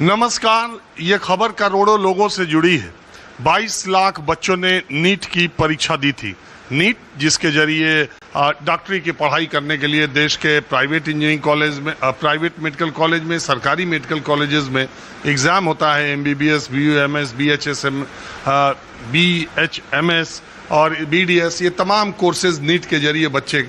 नमस्कार। ये खबर करोड़ों लोगों से जुड़ी है। 22 लाख बच्चों ने नीट की परीक्षा दी थी। नीट जिसके जरिए डॉक्टरी की पढ़ाई करने के लिए देश के प्राइवेट इंजीनियरिंग कॉलेज में, प्राइवेट मेडिकल कॉलेज में, सरकारी मेडिकल कॉलेजेस में एग्ज़ाम होता है। MBBS, BUMS, BHSM, BHMS और BDS, ये तमाम कोर्सेज नीट के जरिए बच्चे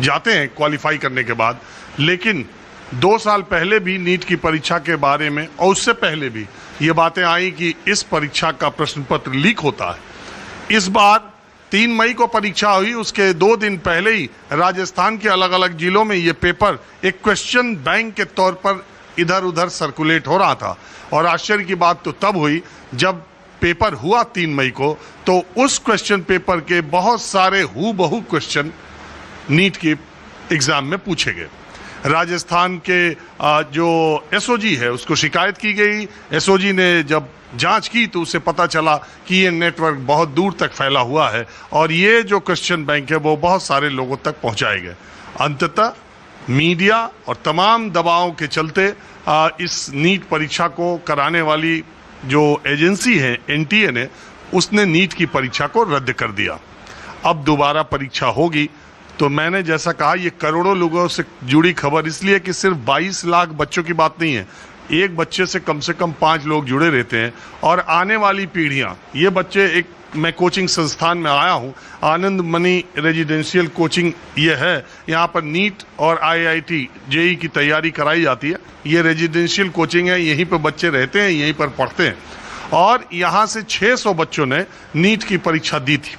जाते हैं क्वालिफाई करने के बाद। लेकिन 2 साल पहले भी नीट की परीक्षा के बारे में और उससे पहले भी ये बातें आई कि इस परीक्षा का प्रश्न पत्र लीक होता है। इस बार 3 मई को परीक्षा हुई, उसके 2 दिन पहले ही राजस्थान के अलग अलग जिलों में ये पेपर एक क्वेश्चन बैंक के तौर पर इधर उधर सर्कुलेट हो रहा था। और आश्चर्य की बात तो तब हुई जब पेपर हुआ 3 मई को, तो उस क्वेश्चन पेपर के बहुत सारे हूबहू क्वेश्चन नीट के एग्ज़ाम में पूछे गए। राजस्थान के जो SOG है उसको शिकायत की गई। SOG ने जब जांच की तो उसे पता चला कि ये नेटवर्क बहुत दूर तक फैला हुआ है और ये जो क्वेश्चन बैंक है वो बहुत सारे लोगों तक पहुंचाए गए। अंततः मीडिया और तमाम दबावों के चलते इस नीट परीक्षा को कराने वाली जो एजेंसी है NTA ने, उसने नीट की परीक्षा को रद्द कर दिया। अब दोबारा परीक्षा होगी। तो मैंने जैसा कहा, ये करोड़ों लोगों से जुड़ी खबर इसलिए कि सिर्फ 22 लाख बच्चों की बात नहीं है। एक बच्चे से कम 5 लोग जुड़े रहते हैं और आने वाली पीढ़ियां, ये बच्चे, मैं कोचिंग संस्थान में आया हूं, आनंद मणि रेजिडेंशियल कोचिंग ये है। यहाँ पर नीट और IIT JEE की तैयारी कराई जाती है। ये रेजिडेंशियल कोचिंग है, यहीं पर बच्चे रहते हैं, यहीं पर पढ़ते हैं। और यहाँ से 600 बच्चों ने नीट की परीक्षा दी थी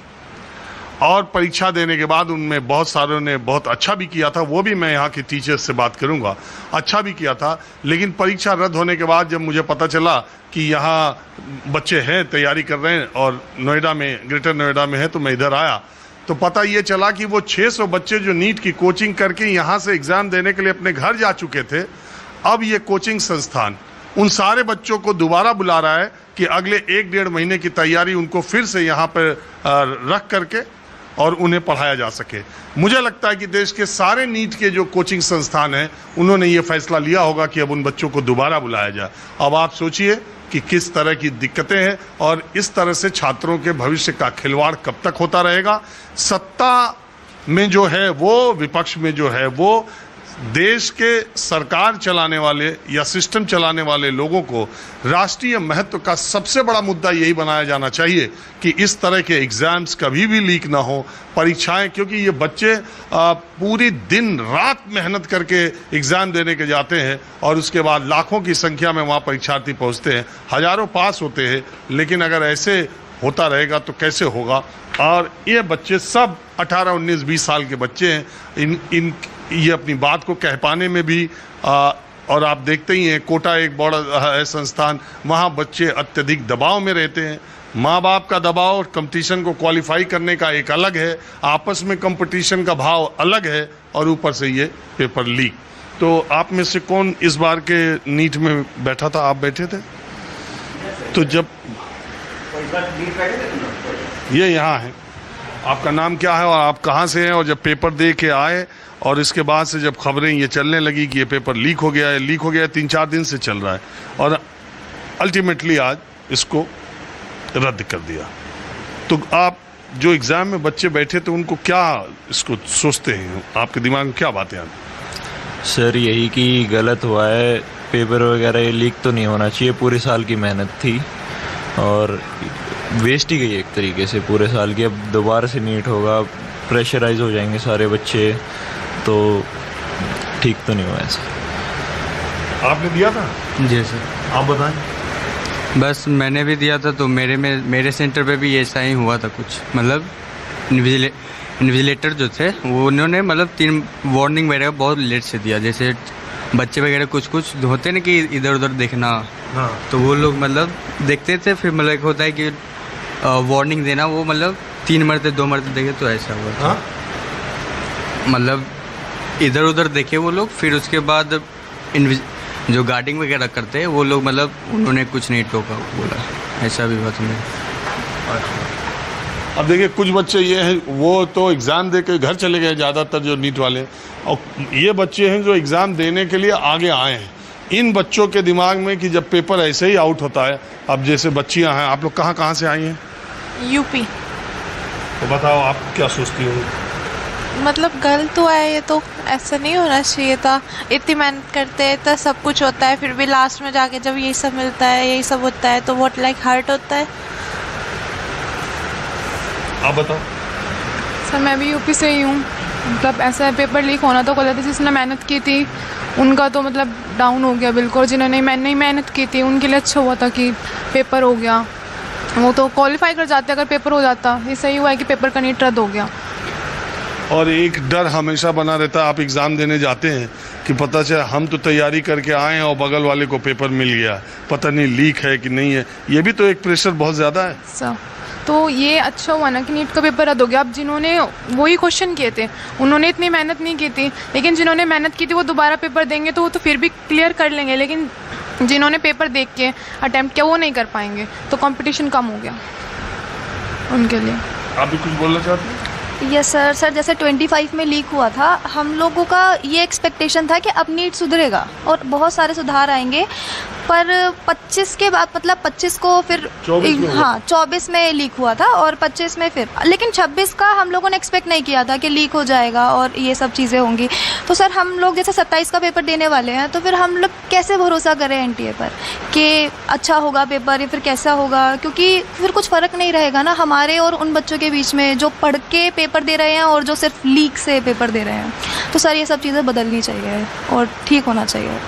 और परीक्षा देने के बाद उनमें बहुत सारों ने बहुत अच्छा भी किया था। वो भी मैं यहाँ के टीचर्स से बात करूँगा, अच्छा भी किया था। लेकिन परीक्षा रद्द होने के बाद जब मुझे पता चला कि यहाँ बच्चे हैं, तैयारी कर रहे हैं और नोएडा में, ग्रेटर नोएडा में है, तो मैं इधर आया तो पता ये चला कि वो 600 बच्चे जो नीट की कोचिंग करके यहाँ से एग्ज़ाम देने के लिए अपने घर जा चुके थे, अब ये कोचिंग संस्थान उन सारे बच्चों को दोबारा बुला रहा है कि अगले 1-1.5 महीने की तैयारी उनको फिर से यहाँ पर रख करके और उन्हें पढ़ाया जा सके। मुझे लगता है कि देश के सारे नीट के जो कोचिंग संस्थान हैं, उन्होंने ये फैसला लिया होगा कि अब उन बच्चों को दोबारा बुलाया जाए। अब आप सोचिए कि किस तरह की दिक्कतें हैं और इस तरह से छात्रों के भविष्य का खिलवाड़ कब तक होता रहेगा। सत्ता में जो है वो, विपक्ष में जो है वो, देश के सरकार चलाने वाले या सिस्टम चलाने वाले लोगों को राष्ट्रीय महत्व का सबसे बड़ा मुद्दा यही बनाया जाना चाहिए कि इस तरह के एग्ज़ाम्स कभी भी लीक ना हो, परीक्षाएं, क्योंकि ये बच्चे पूरी दिन रात मेहनत करके एग्ज़ाम देने के जाते हैं और उसके बाद लाखों की संख्या में वहाँ परीक्षार्थी पहुँचते हैं, हज़ारों पास होते हैं। लेकिन अगर ऐसे होता रहेगा तो कैसे होगा। और ये बच्चे सब 18, 19, 20 साल के बच्चे हैं। ये अपनी बात को कह पाने में भी और आप देखते ही हैं, कोटा एक बड़ा है संस्थान, वहाँ बच्चे अत्यधिक दबाव में रहते हैं। माँ बाप का दबाव और कंपटीशन को क्वालिफाई करने का एक अलग है, आपस में कंपटीशन का भाव अलग है और ऊपर से ये पेपर लीक। तो आप में से कौन इस बार के नीट में बैठा था? आप बैठे थे? तो जब ये यहाँ है, आपका नाम क्या है और आप कहाँ से हैं? और जब पेपर दे के आए और इसके बाद से जब खबरें ये चलने लगी कि ये पेपर लीक हो गया है, 3-4 दिन से चल रहा है और अल्टीमेटली आज इसको रद्द कर दिया। तो आप जो एग्ज़ाम में बच्चे बैठे थे उनको क्या इसको सोचते हैं, आपके दिमाग में क्या बातें आती? सर यही कि गलत हुआ है, पेपर वगैरह ये लीक तो नहीं होना चाहिए। पूरे साल की मेहनत थी और वेस्ट ही गई एक तरीके से पूरे साल की। अब दोबारा से नीट होगा, प्रेशराइज हो जाएंगे सारे बच्चे, तो ठीक तो नहीं हुआ ऐसा। आपने दिया था? जी सर। आप बताएं। बस मैंने भी दिया था, तो मेरे सेंटर पे भी ऐसा ही हुआ था कुछ। मतलब इन्विजिलेटर जो थे वो उन्होंने मतलब 3 वार्निंग वगैरह बहुत लेट से दिया। जैसे बच्चे वगैरह कुछ होते ना कि इधर उधर देखना, हाँ। तो वो लोग मतलब देखते थे, फिर मतलब होता है कि वार्निंग देना, वो मतलब 3 मरते 2 मरते देखे तो ऐसा हुआ था। हाँ? मतलब इधर उधर देखे वो लोग, फिर उसके बाद जो गार्डिंग वगैरह करते हैं वो लोग, मतलब उन्होंने कुछ नहीं टोका, बोला ऐसा भी हुआ तुम्हें। अब देखिए, कुछ बच्चे ये हैं वो तो एग्ज़ाम दे के घर चले गए, ज़्यादातर जो नीट वाले, और ये बच्चे हैं जो एग्ज़ाम देने के लिए आगे आए हैं। इन बच्चों के दिमाग में कि जब पेपर ऐसे ही आउट होता है, अब जैसे बच्चियां हैं, आप लोग कहाँ से आई हैं? यूपी। तो बताओ आप क्या सोचती हो? मतलब गलत हुआ है ये तो, ऐसा नहीं होना चाहिए था। इतनी मेहनत करते हैं तो सब कुछ होता है, फिर भी लास्ट में जाके जब यही सब मिलता है, यही सब होता है, तो बहुत लाइक हर्ट होता है। आप बताओ। सर मैं भी यूपी से ही हूँ। मतलब ऐसा पेपर लीक होना तो गलत है। जिसने मेहनत की थी उनका तो मतलब डाउन हो गया बिल्कुल। जिन्होंने नहीं मेहनत की थी उनके लिए अच्छा हुआ था कि पेपर हो गया, वो तो क्वालिफाई कर जाते अगर पेपर हो जाता। ये सही हुआ है कि पेपर का नीट रद्द हो गया। और एक डर हमेशा बना रहता है, आप एग्ज़ाम देने जाते हैं कि पता चला हम तो तैयारी करके आए हैं और बगल वाले को पेपर मिल गया, पता नहीं लीक है कि नहीं है। ये भी तो एक प्रेशर बहुत ज़्यादा है। सर तो ये अच्छा हुआ ना कि नीट का पेपर रद्द हो गया। अब जिन्होंने वही क्वेश्चन किए थे उन्होंने इतनी मेहनत नहीं की थी, लेकिन जिन्होंने मेहनत की थी वो दोबारा पेपर देंगे तो वो तो फिर भी क्लियर कर लेंगे, लेकिन जिन्होंने पेपर देख के अटेम्प्ट किया वो नहीं कर पाएंगे, तो कंपटीशन कम हो गया उनके लिए। आप भी कुछ बोलना चाहते हैं? यस सर जैसे 25 में लीक हुआ था, हम लोगों का ये एक्सपेक्टेशन था कि अब नीट सुधरेगा और बहुत सारे सुधार आएंगे, पर 25 के बाद मतलब 25 को फिर 24 में लीक हुआ था और 25 में फिर, लेकिन 26 का हम लोगों ने एक्सपेक्ट नहीं किया था कि लीक हो जाएगा और ये सब चीज़ें होंगी। तो सर हम लोग जैसे 27 का पेपर देने वाले हैं, तो फिर हम लोग कैसे भरोसा करें एनटीए पर कि अच्छा होगा पेपर या फिर कैसा होगा, क्योंकि फिर कुछ फ़र्क नहीं रहेगा ना हमारे और उन बच्चों के बीच में जो पढ़ के पेपर दे रहे हैं और जो सिर्फ लीक से पेपर दे रहे हैं। तो सर ये सब चीज़ें बदलनी चाहिए और ठीक होना चाहिए।